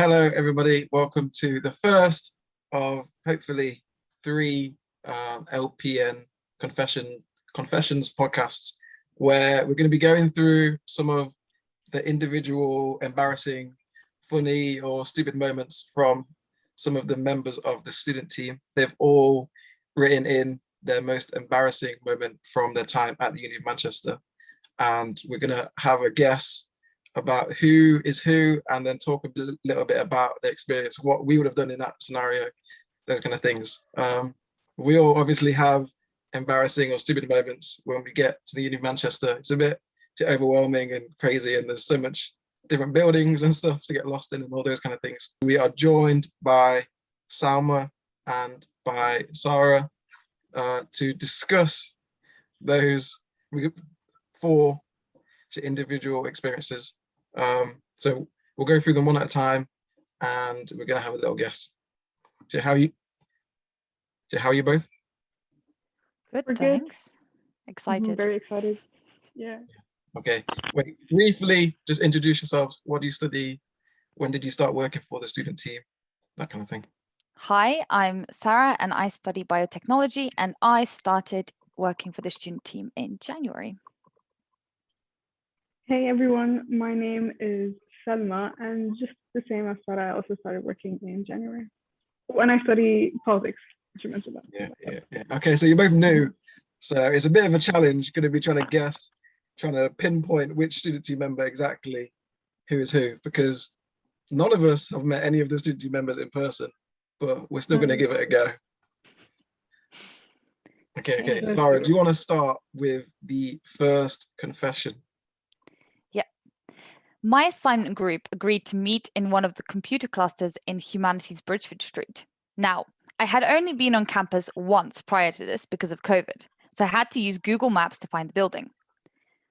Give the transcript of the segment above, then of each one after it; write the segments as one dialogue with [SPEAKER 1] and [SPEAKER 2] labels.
[SPEAKER 1] Hello, everybody. Welcome to the first of hopefully three LPN confessions podcasts, where we're going to be going through some of the individual embarrassing, funny, or stupid moments from some of the members of the student team. They've all written in their most embarrassing moment from their time at the Uni of Manchester, and we're going to have a guess about who is who, and then talk a little bit about the experience, what we would have done in that scenario, those kind of things. We all obviously have embarrassing or stupid moments when we get to the Uni of Manchester. It's a bit overwhelming and crazy, and there's so much different buildings and stuff to get lost in and all those kind of things. We are joined by Salma and by Sara to discuss those four individual experiences. So we'll go through them one at a time, and we're going to have a little guess. So how are you both?
[SPEAKER 2] Good,
[SPEAKER 3] We're
[SPEAKER 2] thanks.
[SPEAKER 3] good.
[SPEAKER 2] Excited.
[SPEAKER 3] Very excited. Yeah.
[SPEAKER 1] Okay, wait, briefly, just introduce yourselves. What do you study? When did you start working for the student team? That kind of thing.
[SPEAKER 2] Hi, I'm Sarah and I study biotechnology, and I started working for the student team in January.
[SPEAKER 3] Hey everyone, my name is Salma, and just the same as Sara, I also started working in January. When I study politics, I should mention that.
[SPEAKER 1] Yeah. Okay, so you're both new, so it's a bit of a challenge. Going to be trying to guess, trying to pinpoint which student team member exactly who is who, because none of us have met any of the student team members in person, but we're still going to give it a go. Okay. Sarah, do you want to start with the first confession?
[SPEAKER 2] My assignment group agreed to meet in one of the computer clusters in Humanities Bridgeford Street. Now, I had only been on campus once prior to this because of COVID, so I had to use Google Maps to find the building.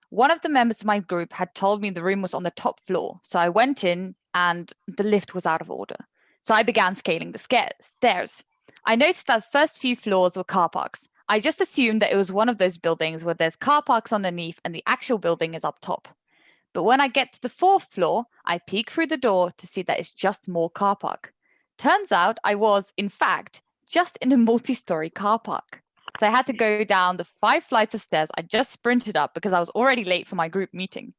[SPEAKER 2] One of the members of my group had told me the room was on the top floor, so I went in and the lift was out of order. So I began scaling the stairs. I noticed that the first few floors were car parks. I just assumed that it was one of those buildings where there's car parks underneath and the actual building is up top. But when I get to the fourth floor, I peek through the door to see that it's just more car park. Turns out I was, in fact, just in a multi-story car park. So I had to go down the 5 flights of stairs I just sprinted up because I was already late for my group meeting.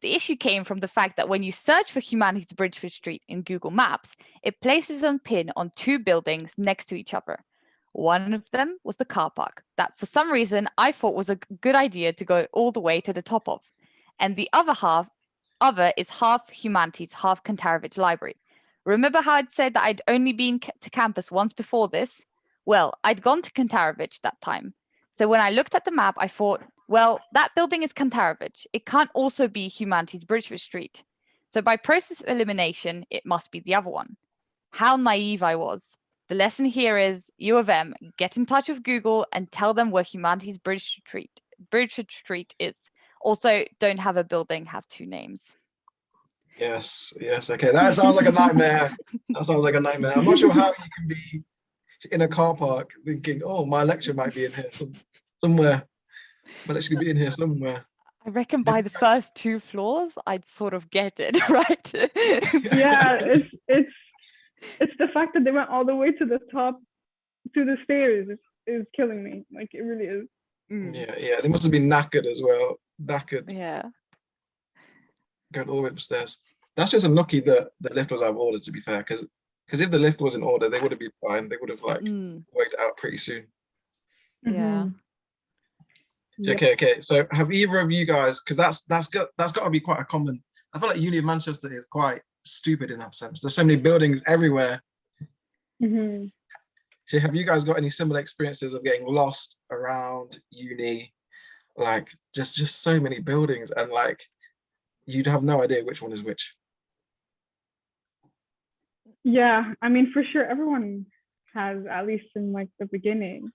[SPEAKER 2] The issue came from the fact that when you search for Humanities Bridgeford Street in Google Maps, it places a pin on 2 buildings next to each other. One of them was the car park that for some reason I thought was a good idea to go all the way to the top of. And the other is half Humanities, half Cantarovich Library. Remember how I'd said that I'd only been to campus once before this? Well, I'd gone to Cantarovich that time. So when I looked at the map, I thought, well, that building is Cantarovich. It can't also be Humanities Bridgeford Street. So by process of elimination, it must be the other one. How naive I was. The lesson here is, U of M, get in touch with Google and tell them where Humanities Bridgeford Street is. Also, don't have a building have 2 names.
[SPEAKER 1] Yes. Okay, that sounds like a nightmare. I'm not sure how you can be in a car park thinking, oh, my lecture might be in here somewhere. Might actually be in here somewhere.
[SPEAKER 2] I reckon by the first 2 floors, I'd sort of get it, right?
[SPEAKER 3] Yeah, it's the fact that they went all the way to the top, to the stairs, is killing me. Like, it really is.
[SPEAKER 1] Yeah, they must have been knackered as well.
[SPEAKER 2] Yeah.
[SPEAKER 1] Going all the way upstairs. That's just unlucky that the lift was out of order, to be fair, because if the lift was in order, they would have been fine. They would have worked out pretty soon.
[SPEAKER 2] Yeah.
[SPEAKER 1] Okay. So have either of you guys, because that's got to be quite a common. I feel like Uni of Manchester is quite stupid in that sense. There's so many buildings everywhere. So have you guys got any similar experiences of getting lost around uni? Like just so many buildings, and like you'd have no idea which one is which.
[SPEAKER 3] Yeah, I mean, for sure, everyone has, at least in like the beginning.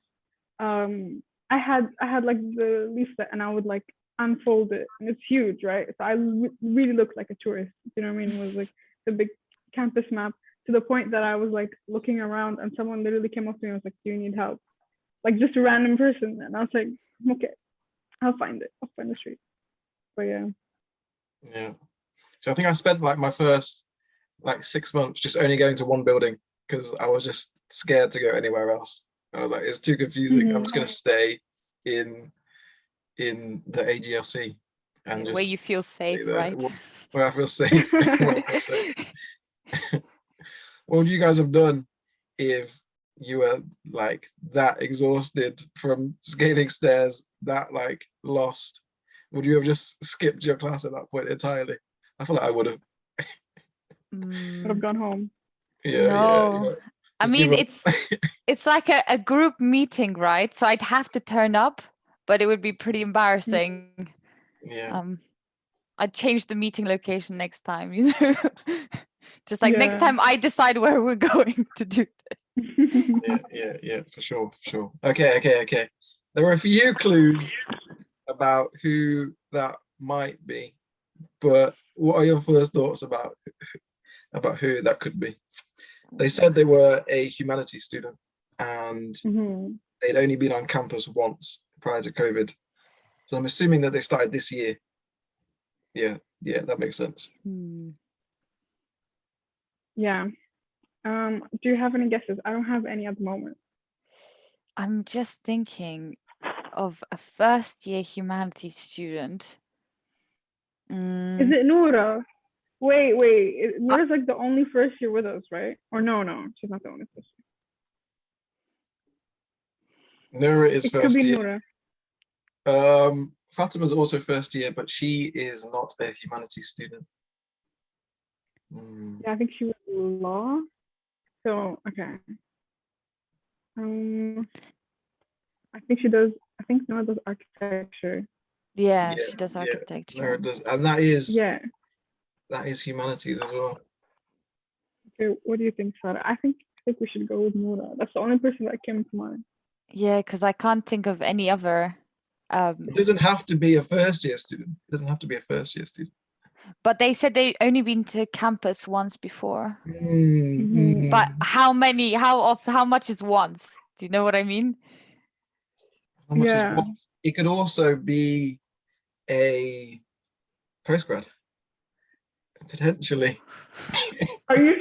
[SPEAKER 3] I had like the leaflet, and I would like unfold it, and it's huge, right? So I really looked like a tourist. You know what I mean? It was like the big campus map, to the point that I was like looking around, and someone literally came up to me and was like, "Do you need help?" Like just a random person, and I was like, "Okay, I'll find it. I'll find the street." But yeah.
[SPEAKER 1] So I think I spent like my first like 6 months just only going to one building because I was just scared to go anywhere else. I was like, it's too confusing. I'm just gonna stay in the AGLC and
[SPEAKER 2] Where
[SPEAKER 1] just
[SPEAKER 2] you feel
[SPEAKER 1] stay
[SPEAKER 2] safe,
[SPEAKER 1] there,
[SPEAKER 2] right?
[SPEAKER 1] where I feel safe. Where I feel safe. What would you guys have done if you were like that exhausted from scaling stairs, that like lost? Would you have just skipped your class at that point entirely? I feel like I would have.
[SPEAKER 3] Would have gone home.
[SPEAKER 1] Yeah,
[SPEAKER 2] No. I
[SPEAKER 1] Just
[SPEAKER 2] mean,
[SPEAKER 1] give up.
[SPEAKER 2] it's like a group meeting, right? So I'd have to turn up, but it would be pretty embarrassing.
[SPEAKER 1] Yeah.
[SPEAKER 2] I'd change the meeting location next time, you know. Just like next
[SPEAKER 3] Yeah.
[SPEAKER 2] time I decide where we're going to do this.
[SPEAKER 1] Yeah, for sure. Okay. There are a few clues about who that might be, but what are your first thoughts about who that could be? They said they were a humanities student and they'd only been on campus once prior to COVID. So I'm assuming that they started this year. Yeah, that makes sense.
[SPEAKER 3] Yeah. Do you have any guesses? I don't have any at the moment.
[SPEAKER 2] I'm just thinking of a first year humanities student.
[SPEAKER 3] Is it Noura? Wait. Noura's like the only first year with us, right? Or no, she's not the only first year.
[SPEAKER 1] Noura is first year.
[SPEAKER 3] Noura.
[SPEAKER 1] Fatima's also first year, but she is not a humanities student.
[SPEAKER 3] Yeah, I think she was law. So okay. I think Noura does architecture.
[SPEAKER 2] Yeah, she does architecture.
[SPEAKER 1] Noura does, and that is humanities as well.
[SPEAKER 3] Okay, what do you think, Sara? I think we should go with Noura. That's the only person that came to mind.
[SPEAKER 2] Yeah, because I can't think of any other.
[SPEAKER 1] It doesn't have to be a first year student.
[SPEAKER 2] But they said they only been to campus once before.
[SPEAKER 1] Mm-hmm.
[SPEAKER 2] But how much is once? Do you know what I mean?
[SPEAKER 1] How much is once? It could also be a postgrad, potentially.
[SPEAKER 3] Are you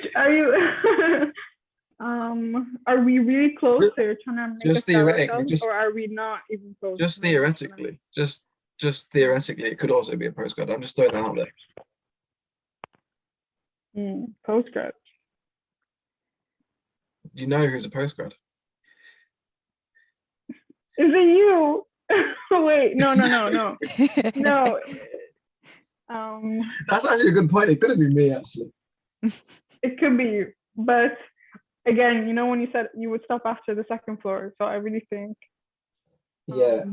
[SPEAKER 3] are we really close to trying to make
[SPEAKER 1] just theoretically,
[SPEAKER 3] or are we not even close?
[SPEAKER 1] Just theoretically, just theoretically, it could also be a postgrad. I'm just throwing that out there.
[SPEAKER 3] Postgrad.
[SPEAKER 1] You know who's a postgrad?
[SPEAKER 3] Is it you? Wait, no. No.
[SPEAKER 1] That's actually a good point. It could have been me, actually.
[SPEAKER 3] It could be you, but again, you know when you said you would stop after the second floor, so I really think.
[SPEAKER 1] Yeah,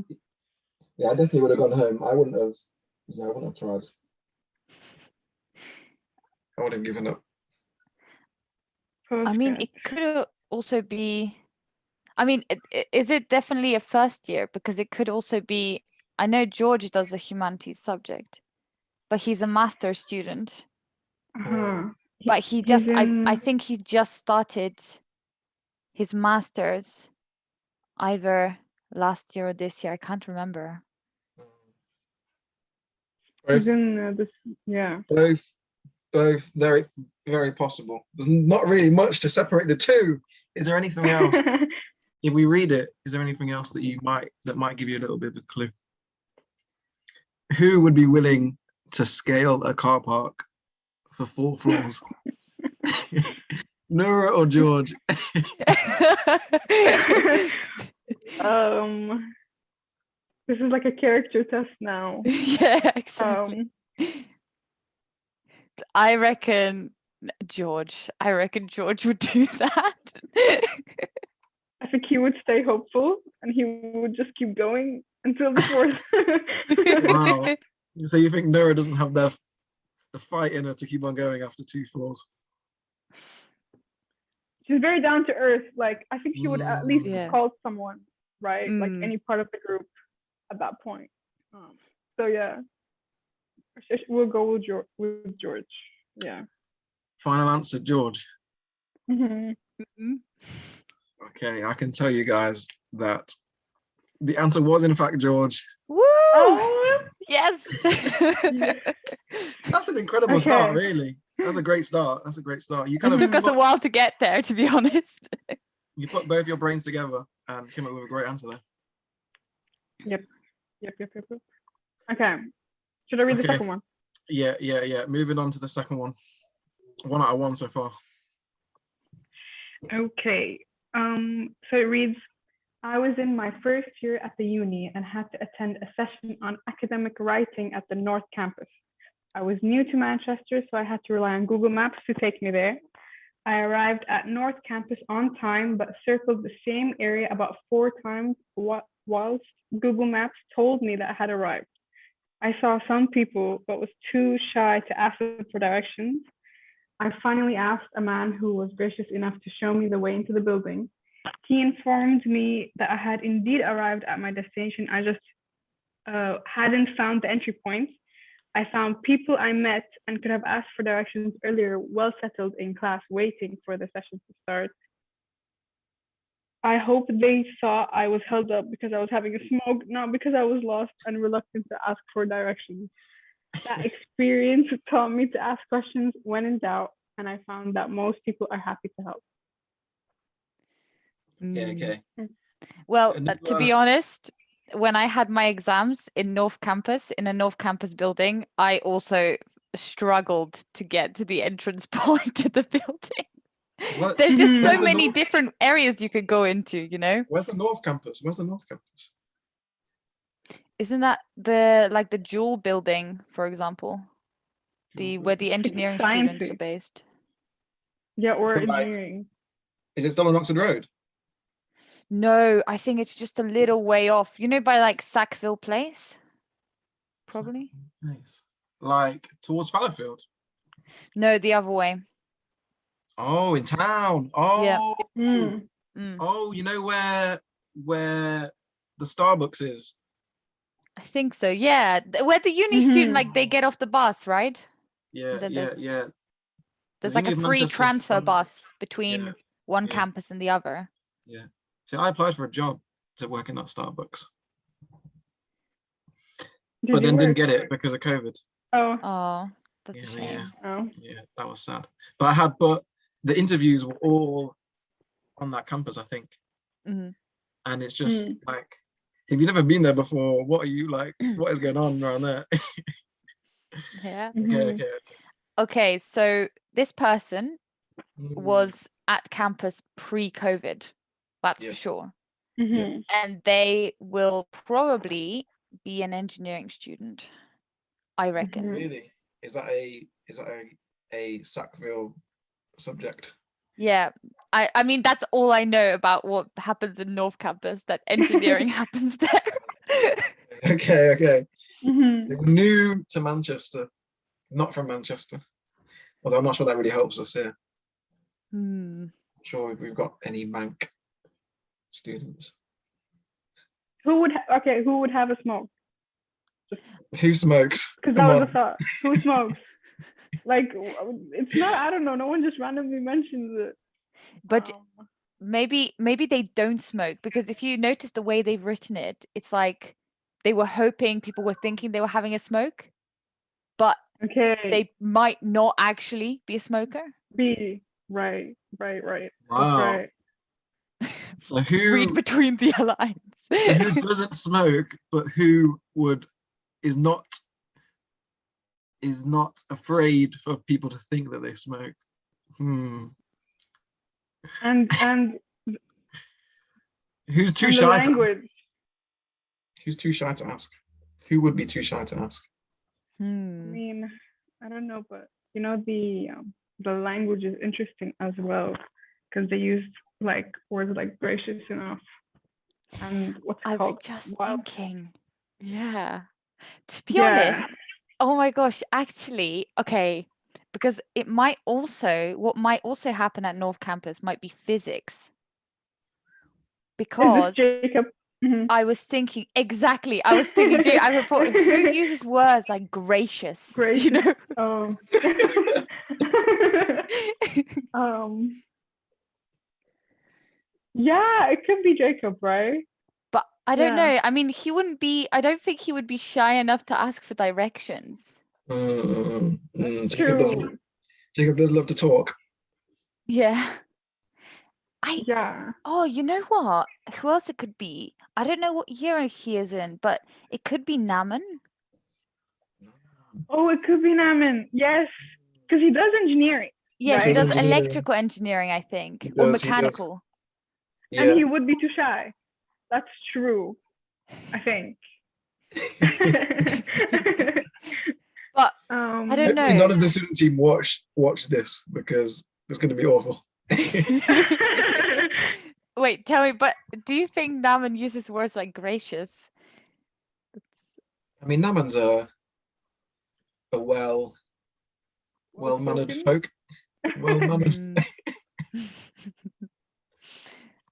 [SPEAKER 1] I definitely would have gone home. I wouldn't have tried. I would have given up.
[SPEAKER 2] I mean, it could also be. I mean, is it definitely a first year? Because it could also be. I know George does a humanities subject, but he's a master student. But he just, I think he just started his master's either last year or this year. I can't remember.
[SPEAKER 1] Both very, very possible. There's not really much to separate the two. Is there anything else? If we read it, is there anything else that might give you a little bit of a clue? Who would be willing to scale a car park for 4 floors? Noura or George?
[SPEAKER 3] This is like a character test now.
[SPEAKER 2] Yeah, exactly. I reckon George would do that.
[SPEAKER 3] I think he would stay hopeful and he would just keep going until the 4th.
[SPEAKER 1] Wow. So you think Noura doesn't have the fight in her to keep on going after 2 floors?
[SPEAKER 3] She's very down to earth. Like, I think she would at least call someone, right? Like any part of the group at that point. So yeah, we'll go with George. Yeah.
[SPEAKER 1] Final answer, George. Okay, I can tell you guys that the answer was in fact George.
[SPEAKER 2] Woo! Oh, yes.
[SPEAKER 1] That's an incredible start, really. That's a great start. That's a great start. You
[SPEAKER 2] It
[SPEAKER 1] kind of
[SPEAKER 2] took us a while to get there, to be honest.
[SPEAKER 1] you put both your brains together and came up with a great answer there.
[SPEAKER 3] Yep. Okay. Should I read the
[SPEAKER 1] Okay.
[SPEAKER 3] second one?
[SPEAKER 1] Yeah. Moving on to the second one. 1 out of 1 so far.
[SPEAKER 3] Okay. So it reads, I was in my first year at the uni and had to attend a session on academic writing at the North Campus. I was new to Manchester, so I had to rely on Google Maps to take me there. I arrived at North Campus on time, but circled the same area about 4 times whilst Google Maps told me that I had arrived. I saw some people, but was too shy to ask them for directions. I finally asked a man who was gracious enough to show me the way into the building. He informed me that I had indeed arrived at my destination. I just hadn't found the entry point. I found people I met and could have asked for directions earlier, well settled in class, waiting for the session to start. I hope they saw I was held up because I was having a smoke, not because I was lost and reluctant to ask for directions. That experience taught me to ask questions when in doubt, and I found that most people are happy to help.
[SPEAKER 1] Okay.
[SPEAKER 2] Well,
[SPEAKER 1] And
[SPEAKER 2] to be honest, when I had my exams in North Campus, in a North Campus building, I also struggled to get to the entrance point to the building.
[SPEAKER 1] What?
[SPEAKER 2] There's just
[SPEAKER 3] Mhm.
[SPEAKER 2] so
[SPEAKER 1] Where's the
[SPEAKER 2] many
[SPEAKER 1] North-
[SPEAKER 2] different areas you could go into, you know?
[SPEAKER 1] Where's the North Campus? Where's the North Campus?
[SPEAKER 2] Isn't that the Jewel building, for example? Where the
[SPEAKER 3] It's
[SPEAKER 2] engineering students are
[SPEAKER 3] sciencey.
[SPEAKER 2] based.
[SPEAKER 3] Yeah, or
[SPEAKER 1] But, like,
[SPEAKER 3] engineering.
[SPEAKER 1] Is it still on Oxford Road?
[SPEAKER 2] No, I think it's just a little way off. You know, by like Sackville Place? Probably.
[SPEAKER 1] Nice. Like towards Fallowfield.
[SPEAKER 2] No, the other way.
[SPEAKER 1] Oh, in town. Oh,
[SPEAKER 3] Mm.
[SPEAKER 1] oh, you know where the Starbucks is?
[SPEAKER 2] I think so. Yeah, where the uni student,
[SPEAKER 3] Mhm.
[SPEAKER 2] like, they get off the bus, right?
[SPEAKER 1] Yeah,
[SPEAKER 2] Then
[SPEAKER 1] yeah.
[SPEAKER 2] there's
[SPEAKER 1] The
[SPEAKER 2] like a
[SPEAKER 1] Uni of
[SPEAKER 2] free
[SPEAKER 1] Manchester
[SPEAKER 2] transfer
[SPEAKER 1] Standard.
[SPEAKER 2] bus between
[SPEAKER 1] Yeah,
[SPEAKER 2] one
[SPEAKER 1] yeah.
[SPEAKER 2] campus and the other.
[SPEAKER 1] Yeah. See, I applied for a job to work in that Starbucks,
[SPEAKER 3] Did
[SPEAKER 1] but
[SPEAKER 3] you
[SPEAKER 1] then didn't
[SPEAKER 3] work?
[SPEAKER 1] get it because of COVID.
[SPEAKER 3] Oh.
[SPEAKER 2] Oh, that's a
[SPEAKER 1] Yeah,
[SPEAKER 2] shame.
[SPEAKER 3] Oh.
[SPEAKER 1] Yeah, that was sad. But the interviews were all on that campus, I think.
[SPEAKER 2] Mhm.
[SPEAKER 1] And it's just like, if you've never been there before, what are you like? What is going on around there?
[SPEAKER 2] Yeah.
[SPEAKER 3] Mhm.
[SPEAKER 2] Okay, so this person
[SPEAKER 1] Mm,
[SPEAKER 2] was at campus pre-COVID, that's
[SPEAKER 1] Yeah.
[SPEAKER 2] for sure.
[SPEAKER 3] Mhm.
[SPEAKER 2] And they will probably be an engineering student, I reckon.
[SPEAKER 3] Mhm.
[SPEAKER 1] Really? Is that a Sackville subject?
[SPEAKER 2] Yeah, I mean that's all I know about what happens in North Campus, that engineering happens there.
[SPEAKER 1] Okay.
[SPEAKER 3] Mhm.
[SPEAKER 1] They were new to Manchester, not from Manchester. Although I'm not sure that really helps us here.
[SPEAKER 2] Hmm.
[SPEAKER 1] Not sure if we've got any Manc students.
[SPEAKER 3] Who would have a smoke?
[SPEAKER 1] Who smokes?
[SPEAKER 3] Because
[SPEAKER 1] Come
[SPEAKER 3] that was
[SPEAKER 1] on.
[SPEAKER 3] a thought. Who smokes? Like, it's not. I don't know. No one just randomly mentions it.
[SPEAKER 2] But maybe they don't smoke, because if you notice the way they've written it, it's like they were hoping people were thinking they were having a smoke, but
[SPEAKER 3] Okay.
[SPEAKER 2] they might not actually be a smoker.
[SPEAKER 3] B. Right. That's
[SPEAKER 1] Wow.
[SPEAKER 3] right.
[SPEAKER 1] So who
[SPEAKER 2] Read between the lines.
[SPEAKER 1] so who doesn't smoke, but who is not afraid for people to think that they smoke?
[SPEAKER 3] And
[SPEAKER 1] Who's too
[SPEAKER 3] and the
[SPEAKER 1] shy
[SPEAKER 3] language.
[SPEAKER 1] who's too shy to ask? Who would be too shy to ask?
[SPEAKER 3] I mean, I don't know, but you know, the language is interesting as well, because they used like words like gracious enough and what's it
[SPEAKER 2] I was
[SPEAKER 3] called?
[SPEAKER 2] just
[SPEAKER 3] Wild.
[SPEAKER 2] thinking, yeah. To be
[SPEAKER 3] Yeah.
[SPEAKER 2] honest, oh my gosh, actually, okay, because what might also happen at North Campus might be physics.
[SPEAKER 3] Is
[SPEAKER 2] Because
[SPEAKER 3] this Jacob? Mhm.
[SPEAKER 2] I was thinking, exactly, I thought, who uses words like gracious? Do you
[SPEAKER 3] Gracious.
[SPEAKER 2] know?
[SPEAKER 3] Oh. Yeah, it could be Jacob, right?
[SPEAKER 2] But I don't
[SPEAKER 3] Yeah.
[SPEAKER 2] know. I mean, I don't think he would be shy enough to ask for directions.
[SPEAKER 1] Jacob
[SPEAKER 3] True.
[SPEAKER 1] Jacob does love to talk.
[SPEAKER 2] Yeah.
[SPEAKER 3] Yeah.
[SPEAKER 2] Oh, you know what? Who else it could be? I don't know what year he is in, but it could be Naman.
[SPEAKER 3] Oh, it could be Naman. Yes, because he does engineering.
[SPEAKER 2] Yeah, he
[SPEAKER 3] Right?
[SPEAKER 2] does
[SPEAKER 1] Engineering.
[SPEAKER 2] electrical engineering, I think,
[SPEAKER 1] He
[SPEAKER 2] or
[SPEAKER 1] does, he does.
[SPEAKER 2] mechanical.
[SPEAKER 1] Yeah.
[SPEAKER 3] And he would be too shy. That's true, I think.
[SPEAKER 2] But I don't
[SPEAKER 1] Hopefully
[SPEAKER 2] know.
[SPEAKER 1] none of the student team watch this because it's going to be awful.
[SPEAKER 2] Wait, tell me, but do you think Naman uses words like gracious?
[SPEAKER 1] I mean, Naman's a well-mannered folk. Well-mannered.
[SPEAKER 2] Mm.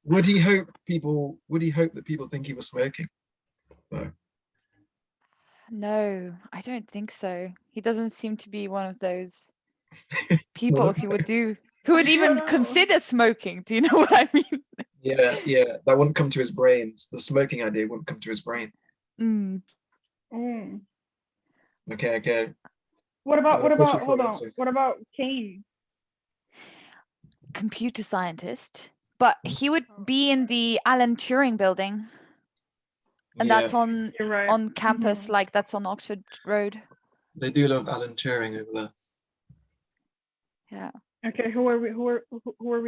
[SPEAKER 1] Would he hope that people think he was smoking? No.
[SPEAKER 2] No, I don't think so. He doesn't seem to be one of those people who would even
[SPEAKER 3] No.
[SPEAKER 2] consider smoking. Do you know what I mean?
[SPEAKER 1] Yeah. That wouldn't come to his brains. The smoking idea wouldn't come to his brain.
[SPEAKER 2] Mm.
[SPEAKER 1] Okay.
[SPEAKER 3] What about
[SPEAKER 1] hold on.
[SPEAKER 3] What about Kane?
[SPEAKER 2] Computer scientist, but he would be in the Alan Turing building, and that's on
[SPEAKER 3] You're right.
[SPEAKER 2] on campus, like that's on Oxford Road.
[SPEAKER 1] They do love Alan Turing over there.
[SPEAKER 2] Yeah.
[SPEAKER 3] Okay, who are we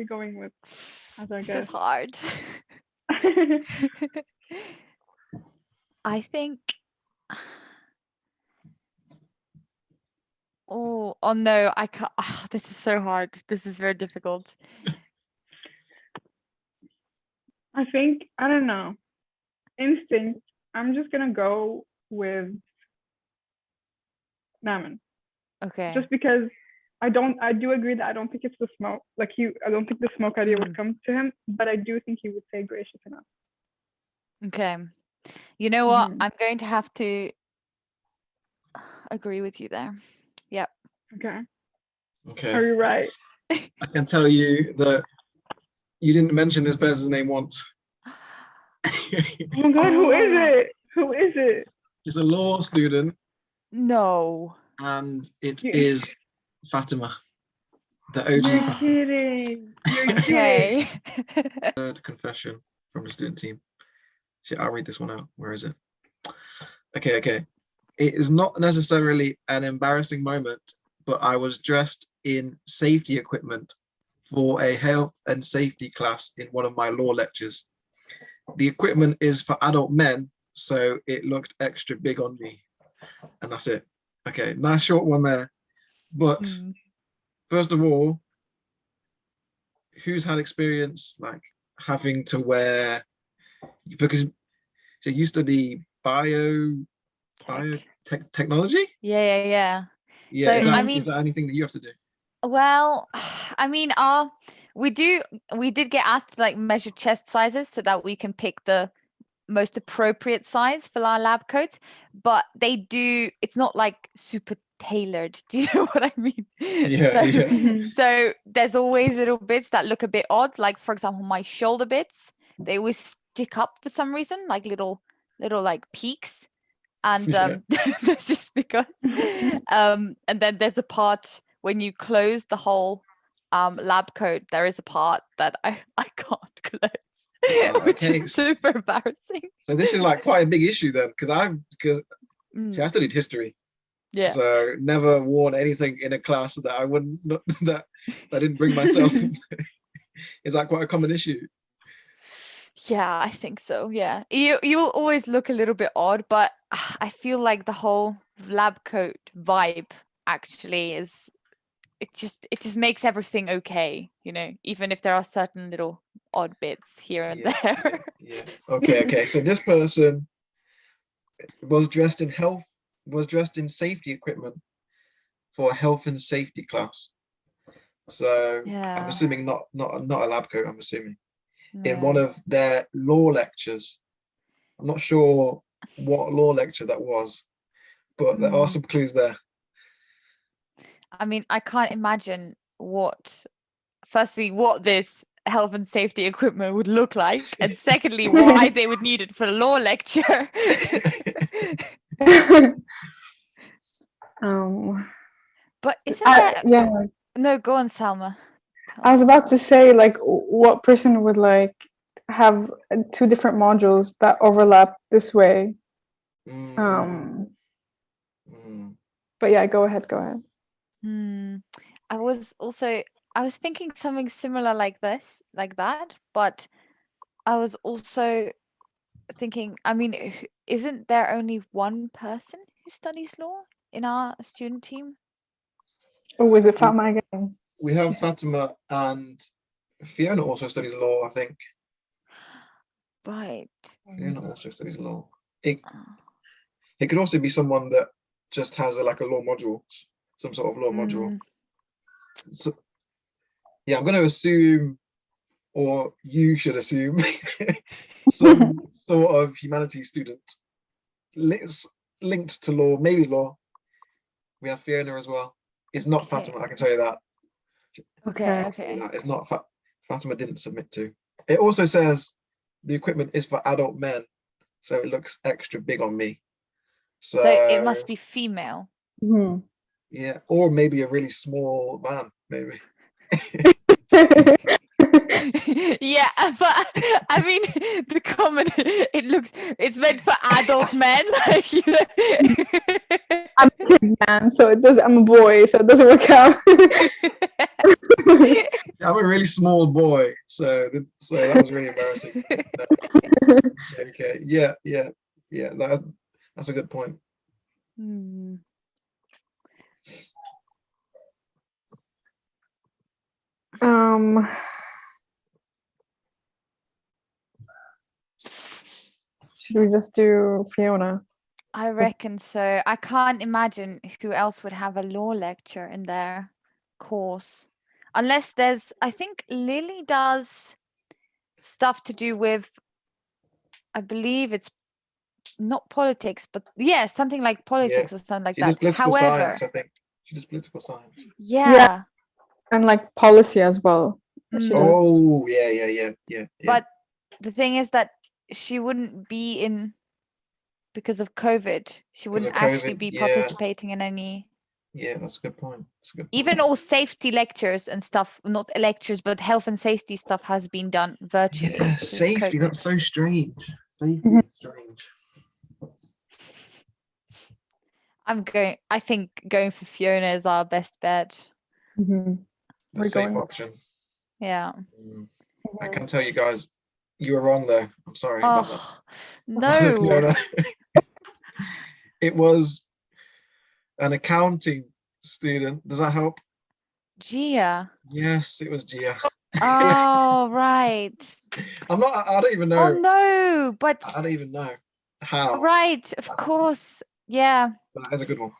[SPEAKER 3] going with? As I
[SPEAKER 2] This
[SPEAKER 3] guess.
[SPEAKER 2] is hard. I think. Oh no, I can't. This is so hard. This is very difficult.
[SPEAKER 3] I think, I don't know. Instinct. I'm just gonna go with Naman.
[SPEAKER 2] Okay.
[SPEAKER 3] Just because I do agree that I don't think it's the smoke. Like I don't think the smoke idea would come to him, but I do think he would say gracious enough.
[SPEAKER 2] Okay. You know what?
[SPEAKER 3] Mhm.
[SPEAKER 2] I'm going to have to agree with you there. Yep.
[SPEAKER 3] Okay.
[SPEAKER 1] Okay.
[SPEAKER 3] Are you right?
[SPEAKER 1] I can tell you that you didn't mention this person's name once.
[SPEAKER 3] Oh my god, who is it? Who is it?
[SPEAKER 1] He's a law student,
[SPEAKER 2] No.
[SPEAKER 1] and it
[SPEAKER 3] You-
[SPEAKER 1] is Fatima, the OG
[SPEAKER 3] You're
[SPEAKER 1] Fatima.
[SPEAKER 3] kidding. You're kidding.
[SPEAKER 2] Okay.
[SPEAKER 1] Third confession from the student team. Shit, I'll read this one out. Where is it? Okay. It is not necessarily an embarrassing moment, but I was dressed in safety equipment for a health and safety class in one of my law lectures. The equipment is for adult men, so it looked extra big on me. And that's it. Okay, nice short one there. But first of all, who's had experience like having to wear, because so you study biotechnology?
[SPEAKER 2] Yeah.
[SPEAKER 1] Yeah,
[SPEAKER 2] So,
[SPEAKER 1] is that anything that you have to do?
[SPEAKER 2] Well, I mean, we did get asked to like measure chest sizes so that we can pick the most appropriate size for our lab coats, but it's not like super tailored. Do you know what I mean?
[SPEAKER 1] Yeah.
[SPEAKER 2] So there's always little bits that look a bit odd. Like for example, my shoulder bits, they always stick up for some reason, like little like peaks. And that's just because. And then there's a part when you close the whole lab coat, there is a part that I can't close, which is super embarrassing.
[SPEAKER 1] So this is like quite a big issue then, because I studied history.
[SPEAKER 2] Yeah.
[SPEAKER 1] So never worn anything in a class that I wouldn't that I didn't bring myself. Is that quite a common issue?
[SPEAKER 2] Yeah, I think so. Yeah, you'll always look a little bit odd, but I feel like the whole lab coat vibe actually it just makes everything okay, you know, even if there are certain little odd bits here and there.
[SPEAKER 1] Yeah. Okay. So this person was dressed in safety equipment for a health and safety class. So I'm assuming not a lab coat. I'm assuming. In one of their law lectures. I'm not sure what law lecture that was, but there are some clues there.
[SPEAKER 2] I mean, I can't imagine what this health and safety equipment would look like, and secondly, why they would need it for a law lecture. But isn't that No, go on, Salma.
[SPEAKER 3] I was about to say, like, what person would like have two different modules that overlap this way?
[SPEAKER 1] Mm, mm.
[SPEAKER 3] But yeah, go ahead.
[SPEAKER 2] Hmm. I was thinking something similar like that, but I was also thinking, I mean, isn't there only one person who studies law in our student team?
[SPEAKER 3] Oh, is it
[SPEAKER 1] We,
[SPEAKER 3] Fatma again?
[SPEAKER 1] we have Fatima, and Fiona also studies law, I think.
[SPEAKER 2] Right.
[SPEAKER 1] Fiona also studies law. It,
[SPEAKER 2] Uh,
[SPEAKER 1] it could also be someone that just has like a law module, some sort of law module.
[SPEAKER 2] mm,
[SPEAKER 1] So, yeah, I'm going to assume, or you should assume, some sort of humanities student linked to law, maybe law. We have Fiona as well. It's not
[SPEAKER 2] Okay.
[SPEAKER 1] Fatima, I can tell you that.
[SPEAKER 2] Okay.
[SPEAKER 1] It's not Fatima didn't submit to. It also says the equipment is for adult men, so it looks extra big on me.
[SPEAKER 2] So it
[SPEAKER 1] So
[SPEAKER 2] must be female.
[SPEAKER 3] Mhm.
[SPEAKER 1] yeah, or maybe a really small man, maybe.
[SPEAKER 2] Yeah, but I mean, the comment, it's meant for adult men, like, you know.
[SPEAKER 3] I'm a kid man, so it does. I'm a boy, so it doesn't work out.
[SPEAKER 1] I'm a really small boy, so that was really embarrassing. Okay, yeah. That's a good point.
[SPEAKER 2] Hmm.
[SPEAKER 3] um, should we just do Fiona?
[SPEAKER 2] I reckon so. I can't imagine who else would have a law lecture in their course. Unless I think Lily does stuff to do with, I believe it's not politics, but yeah, something like politics or something like
[SPEAKER 1] She does
[SPEAKER 2] that.
[SPEAKER 1] political
[SPEAKER 2] However,
[SPEAKER 1] science, I think. She does political science.
[SPEAKER 2] yeah.
[SPEAKER 3] And like policy as well. She does.
[SPEAKER 1] Oh, yeah.
[SPEAKER 2] But the thing is that she wouldn't be in, because of COVID, she
[SPEAKER 1] Because
[SPEAKER 2] wouldn't
[SPEAKER 1] of
[SPEAKER 2] actually
[SPEAKER 1] COVID,
[SPEAKER 2] be
[SPEAKER 1] yeah.
[SPEAKER 2] participating in any,
[SPEAKER 1] Yeah, that's a good point. That's a good point.
[SPEAKER 2] even all safety lectures and stuff, not lectures, but health and safety stuff has been done virtually
[SPEAKER 1] Yeah,
[SPEAKER 2] since
[SPEAKER 1] safety,
[SPEAKER 2] COVID.
[SPEAKER 1] that's so strange. Safety
[SPEAKER 3] Mhm.
[SPEAKER 1] is strange.
[SPEAKER 2] I think going for Fiona is our best bet.
[SPEAKER 3] Mhm.
[SPEAKER 1] The
[SPEAKER 3] We're
[SPEAKER 1] safe
[SPEAKER 3] going.
[SPEAKER 1] option.
[SPEAKER 2] Yeah.
[SPEAKER 1] I can tell you guys, you were wrong though. I'm sorry about that.
[SPEAKER 2] Oh,
[SPEAKER 1] It wasn't
[SPEAKER 2] no.
[SPEAKER 1] Fiona. It was an accounting student. Does that help?
[SPEAKER 2] Gia.
[SPEAKER 1] Yes, it was Gia.
[SPEAKER 2] Oh, right.
[SPEAKER 1] I don't even
[SPEAKER 2] Oh,
[SPEAKER 1] know.
[SPEAKER 2] no. But,
[SPEAKER 1] I don't even know how.
[SPEAKER 2] right, of course. Yeah,
[SPEAKER 1] But that is a good one.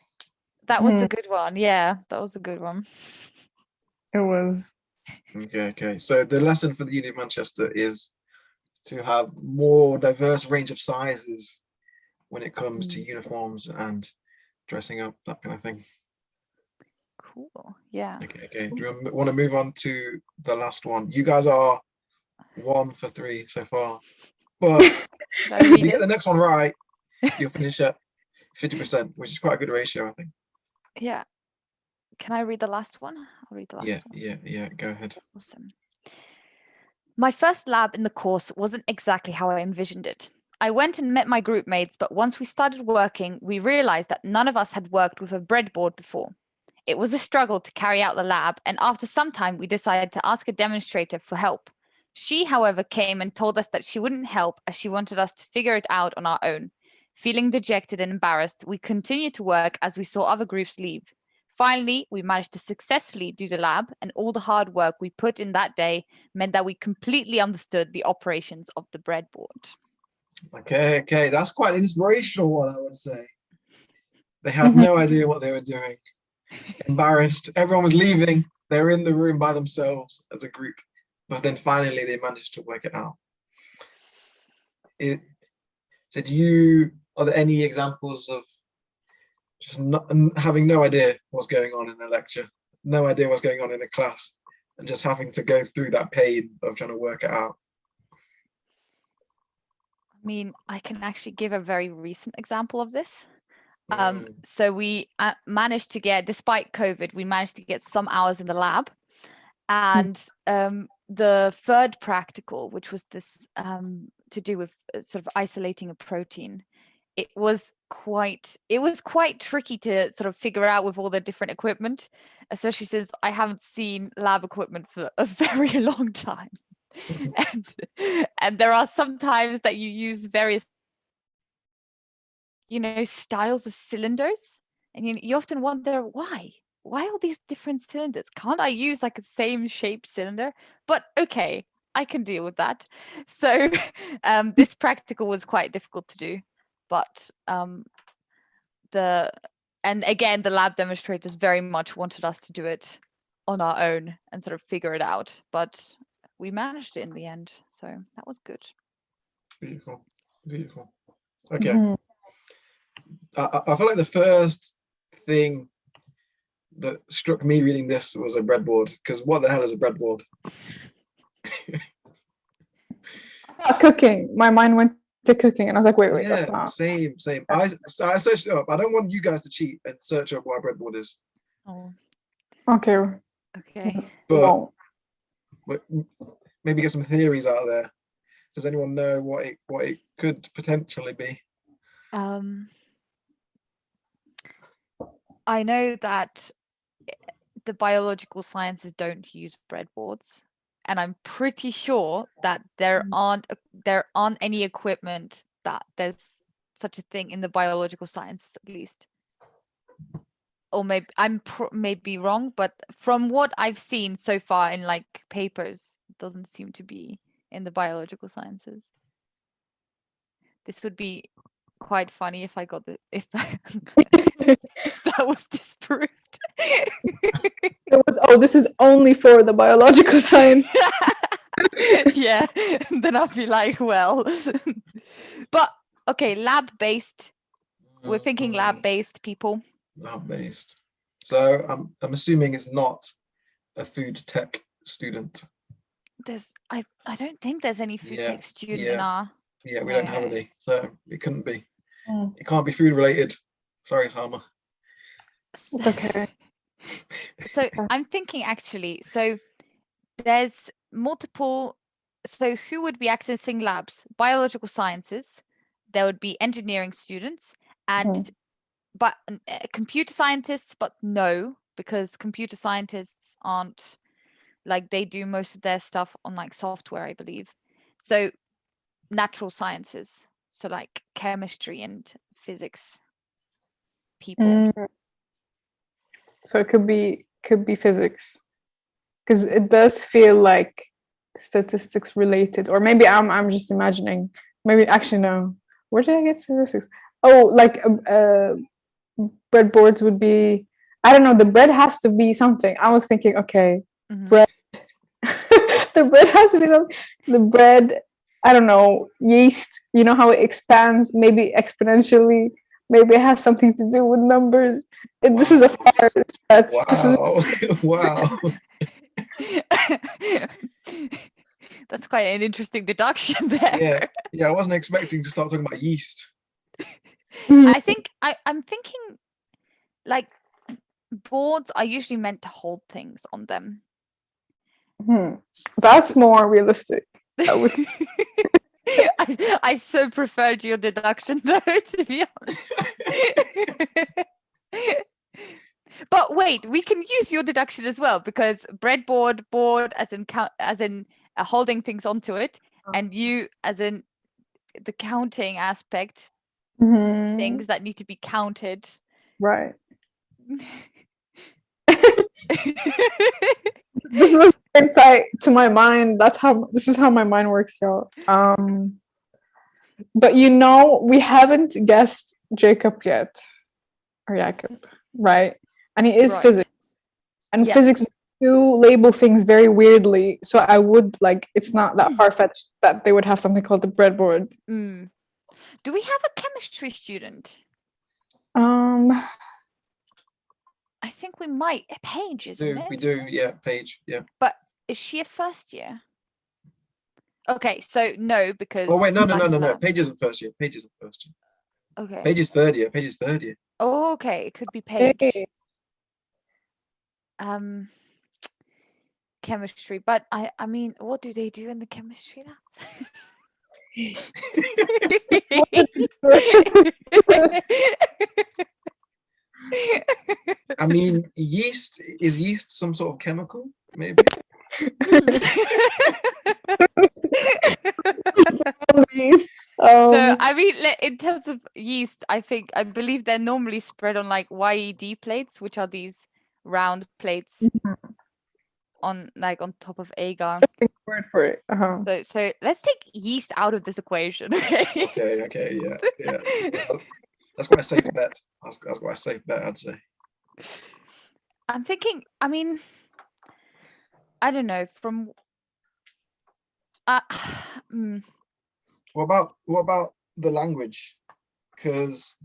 [SPEAKER 2] that was a
[SPEAKER 3] Mhm.
[SPEAKER 2] good one. Yeah, that was a good one.
[SPEAKER 3] It was.
[SPEAKER 1] Okay. So the lesson for the Uni of Manchester is to have more diverse range of sizes when it comes to uniforms and dressing up, that kind of thing.
[SPEAKER 2] Cool. Yeah.
[SPEAKER 1] Okay. Do you want to move on to the last one? You guys are 1 for 3 so far, but
[SPEAKER 2] Should I
[SPEAKER 1] if
[SPEAKER 2] read
[SPEAKER 1] you get
[SPEAKER 2] it?
[SPEAKER 1] the next one right, you'll finish at 50%, which is quite a good ratio, I think.
[SPEAKER 2] Yeah. Can I read the last one? I'll read the last one.
[SPEAKER 1] Yeah. Go ahead.
[SPEAKER 2] Awesome. My first lab in the course wasn't exactly how I envisioned it. I went and met my group mates, but once we started working, we realized that none of us had worked with a breadboard before. It was a struggle to carry out the lab, and after some time, we decided to ask a demonstrator for help. She, however, came and told us that she wouldn't help as she wanted us to figure it out on our own. Feeling dejected and embarrassed, we continued to work as we saw other groups leave. Finally, we managed to successfully do the lab, and all the hard work we put in that day meant that we completely understood the operations of the breadboard.
[SPEAKER 1] Okay. That's quite an inspirational one, I would say. They had no idea what they were doing. Embarrassed. Everyone was leaving. They were in the room by themselves as a group. But then finally they managed to work it out. Are there any examples of just not having no idea what's going on in a lecture, no idea what's going on in a class, and just having to go through that pain of trying to work it out?
[SPEAKER 2] I mean, I can actually give a very recent example of this. So we managed to get, despite COVID, we managed to get some hours in the lab. And the third practical, which was this to do with sort of isolating a protein, it was quite tricky to sort of figure out with all the different equipment, especially since I haven't seen lab equipment for a very long time. And there are some times that you use various, styles of cylinders, and you often wonder why all these different cylinders? Can't I use like a same shape cylinder? But okay, I can deal with that. So this practical was quite difficult to do, but and again, the lab demonstrators very much wanted us to do it on our own and sort of figure it out, but we managed it in the end, so that was good.
[SPEAKER 1] Beautiful. Okay. I feel like the first thing that struck me reading this was a breadboard, because what the hell is a breadboard?
[SPEAKER 3] Cooking. My mind went to cooking, and I was like, wait,
[SPEAKER 1] Yeah,
[SPEAKER 3] that's not.
[SPEAKER 1] same. I searched it up. I don't want you guys to cheat and search up what a breadboard is.
[SPEAKER 2] Oh,
[SPEAKER 3] Okay.
[SPEAKER 1] But maybe get some theories out there. Does anyone know what it could potentially be?
[SPEAKER 2] I know that the biological sciences don't use breadboards, and I'm pretty sure that there aren't any equipment that there's such a thing in the biological science, at least. Or maybe I'm maybe wrong, but from what I've seen so far in like papers, it doesn't seem to be in the biological sciences. This would be quite funny if I got if that was disproved.
[SPEAKER 3] This is only for the biological science.
[SPEAKER 2] Yeah, then I'll be like, well, but okay, lab-based. We're thinking lab-based, people.
[SPEAKER 1] Lab-based. So I'm assuming it's not a food tech student.
[SPEAKER 2] I don't think there's any food tech student in our.
[SPEAKER 1] Yeah, we don't have any, so it couldn't be. It can't be food related. Sorry, Salma.
[SPEAKER 3] It's okay.
[SPEAKER 2] So I'm thinking actually, so there's multiple, so who would be accessing labs? Biological sciences, there would be engineering students, and but computer scientists, but no, because computer scientists aren't, like, they do most of their stuff on like software, I believe. So natural sciences, so like chemistry and physics people.
[SPEAKER 3] So it could be physics, because it does feel like statistics related, or maybe I'm just imagining. Maybe actually no. Where did I get statistics? Oh, like breadboards would be. I don't know. The bread has to be something. I was thinking, okay, bread. The bread has to be something. The bread. I don't know, yeast. You know how it expands, maybe exponentially. Maybe it has something to do with numbers. Wow. This is a far stretch.
[SPEAKER 1] Wow.
[SPEAKER 2] That's quite an interesting deduction there.
[SPEAKER 1] Yeah, I wasn't expecting to start talking about yeast.
[SPEAKER 2] I think I'm thinking like boards are usually meant to hold things on them.
[SPEAKER 3] That's more realistic.
[SPEAKER 2] I so preferred your deduction though, to be honest. But wait, we can use your deduction as well, because breadboard, board as in holding things onto it, and you as in the counting aspect, things that need to be counted.
[SPEAKER 3] Right. This was insight to my mind. This is how my mind works, y'all. But we haven't guessed Jacob yet, or Jacob, right? And he is physics, and physics do label things very weirdly. So I would it's not that far-fetched that they would have something called the breadboard.
[SPEAKER 2] Do we have a chemistry student? I think we might. Paige, isn't it?
[SPEAKER 1] We do, yeah, Paige, yeah.
[SPEAKER 2] But is she a first year? Okay, so no, because.
[SPEAKER 1] Oh wait, no. Paige isn't first year.
[SPEAKER 2] Okay.
[SPEAKER 1] Paige is third year.
[SPEAKER 2] Oh, okay, it could be Paige.
[SPEAKER 3] Hey.
[SPEAKER 2] Chemistry, but I mean, what do they do in the chemistry labs?
[SPEAKER 1] I mean, yeast some sort of chemical, maybe?
[SPEAKER 3] Yeast.
[SPEAKER 2] No, I mean, in terms of yeast, I believe they're normally spread on like YED plates, which are these round plates on top of agar.
[SPEAKER 3] Word for it.
[SPEAKER 2] So let's take yeast out of this equation. Okay.
[SPEAKER 1] Okay, yeah. That's quite a safe bet. That's quite a safe bet, I'd say.
[SPEAKER 2] I'm thinking, I mean, I don't know, from
[SPEAKER 1] What about the language? Because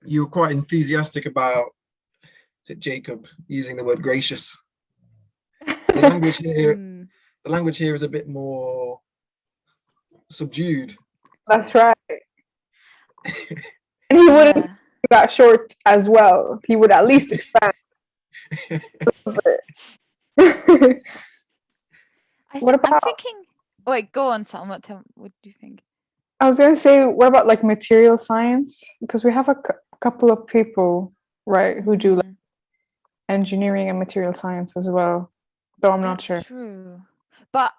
[SPEAKER 1] you're quite enthusiastic about Jacob using the word gracious. The language here is a bit more subdued.
[SPEAKER 3] That's right. And he wouldn't be that short as well. He would at least expand a little bit.
[SPEAKER 2] I'm thinking. Wait, go on, Salma. Tell me, what do you think?
[SPEAKER 3] I was gonna say, what about like material science? Because we have a couple of people, right, who do like engineering and material science as well. Though I'm not sure.
[SPEAKER 2] That's true. But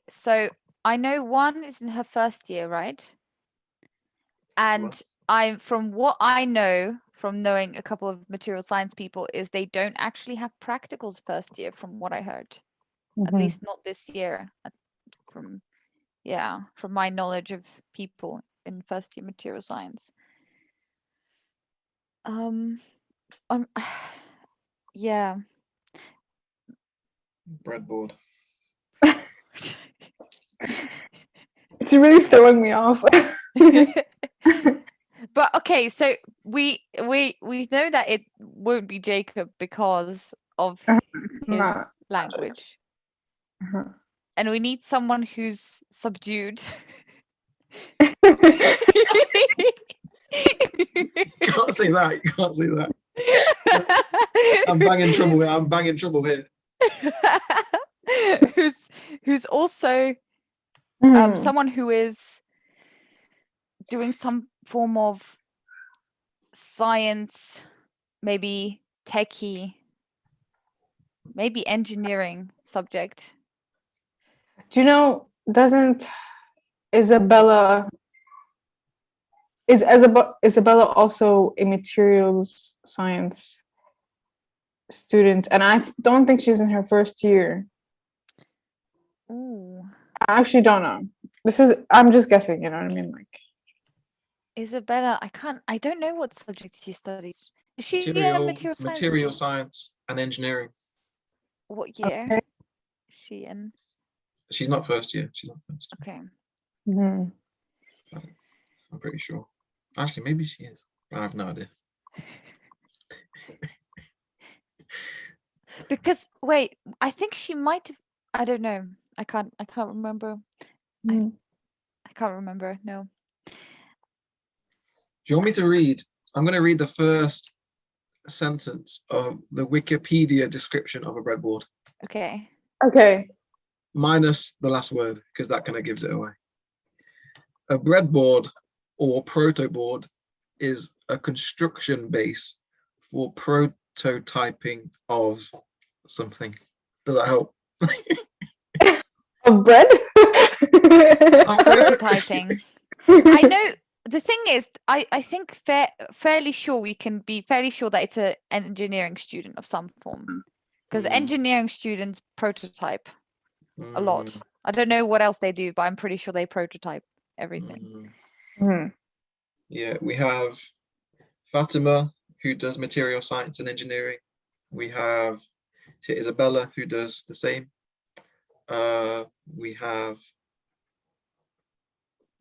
[SPEAKER 2] so I know one is in her first year, right? And from what I know from knowing a couple of material science people is they don't actually have practicals first year, from what I heard. At least not this year. From my knowledge of people in first year material science. Yeah.
[SPEAKER 1] Breadboard.
[SPEAKER 3] It's really throwing me off.
[SPEAKER 2] But okay, so we know that it won't be Jacob because of his language. And we need someone who's subdued.
[SPEAKER 1] You can't say that. I'm banging trouble here.
[SPEAKER 2] Who's also someone who is doing some form of science, maybe techie, maybe engineering subject.
[SPEAKER 3] Do you know, doesn't Isabella also a materials science student? And I don't think she's in her first year.
[SPEAKER 2] Ooh.
[SPEAKER 3] I actually don't know. I'm just guessing, you know what I mean? Like
[SPEAKER 2] Isabella, I don't know what subject she studies. Is she
[SPEAKER 1] material science and engineering?
[SPEAKER 2] What year is she in?
[SPEAKER 1] She's not first year.
[SPEAKER 2] Okay.
[SPEAKER 1] I'm pretty sure. Actually, maybe she is. I have no idea.
[SPEAKER 2] Because wait, I think she might have. I don't know. I can't remember. I can't remember. No.
[SPEAKER 1] Do you want me to read? I'm going to read the first sentence of the Wikipedia description of a breadboard.
[SPEAKER 2] Okay.
[SPEAKER 1] Minus the last word, because that kind of gives it away. A breadboard or protoboard is a construction base for prototyping of something. Does that help?
[SPEAKER 3] Of bread?
[SPEAKER 2] Prototyping. I know. The thing is, I think fairly sure we can be fairly sure that it's an engineering student of some form, because engineering students prototype a lot. I don't know what else they do, but I'm pretty sure they prototype everything.
[SPEAKER 1] Yeah, we have Fatima, who does material science and engineering. We have Isabella, who does the same. We have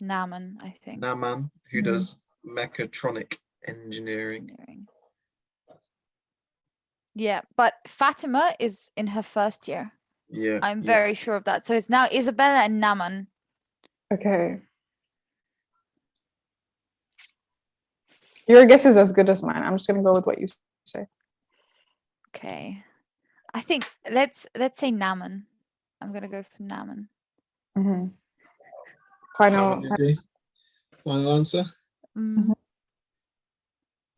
[SPEAKER 2] Naman, I think.
[SPEAKER 1] Naman, who does mechatronic engineering.
[SPEAKER 2] Yeah, but Fatima is in her first year.
[SPEAKER 1] Yeah.
[SPEAKER 2] I'm very sure of that. So it's now Isabella and Naman.
[SPEAKER 3] Okay.
[SPEAKER 4] Your guess is as good as mine. I'm just gonna go with what you say.
[SPEAKER 2] Okay. I think let's say Naman. I'm gonna go for Naman.
[SPEAKER 4] Mm-hmm.
[SPEAKER 1] Salma, do you agree? Final answer?
[SPEAKER 2] Mm.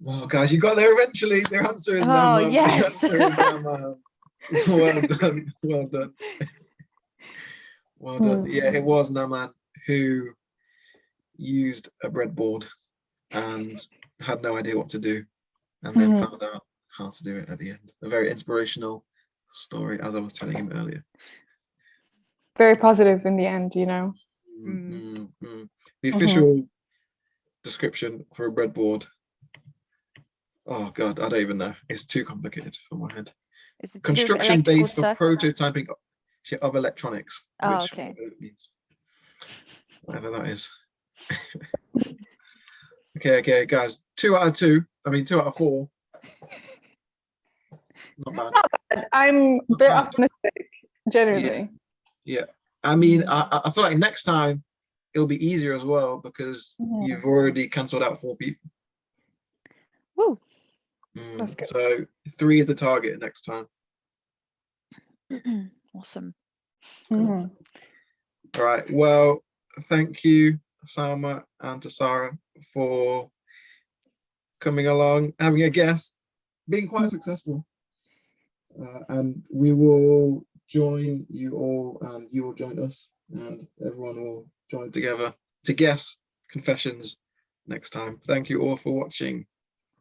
[SPEAKER 1] Wow, guys, you got there eventually. The answer is
[SPEAKER 2] Oh,
[SPEAKER 1] Naman.
[SPEAKER 2] yes.
[SPEAKER 1] The answer is Naman. Well done. Well done. Well done. Yeah, it was Naman who used a breadboard and had no idea what to do, and then found out how to do it at the end. A very inspirational story, as I was telling him earlier.
[SPEAKER 4] Very positive in the end, you know.
[SPEAKER 1] The official description for a breadboard. Oh God, I don't even know. It's too complicated for my head.
[SPEAKER 2] Is it
[SPEAKER 1] Construction based for
[SPEAKER 2] circuits?
[SPEAKER 1] prototyping of electronics.
[SPEAKER 2] Oh,
[SPEAKER 1] which,
[SPEAKER 2] okay.
[SPEAKER 1] whatever it means. Whatever that is. Okay, guys. 2 out of 2. I mean, 2 out of 4. Not bad.
[SPEAKER 4] I'm very optimistic, generally.
[SPEAKER 1] Yeah. I mean, I feel like next time it'll be easier as well because you've already cancelled out 4 people.
[SPEAKER 2] Woo.
[SPEAKER 4] That's good.
[SPEAKER 1] So 3 is the target next time.
[SPEAKER 2] Awesome.
[SPEAKER 1] All right. Well, thank you, Salma and Sara, for coming along, having a guest, being quite successful. And we will join you all, and you will join us, and everyone will join together to guess confessions next time. Thank you all for watching.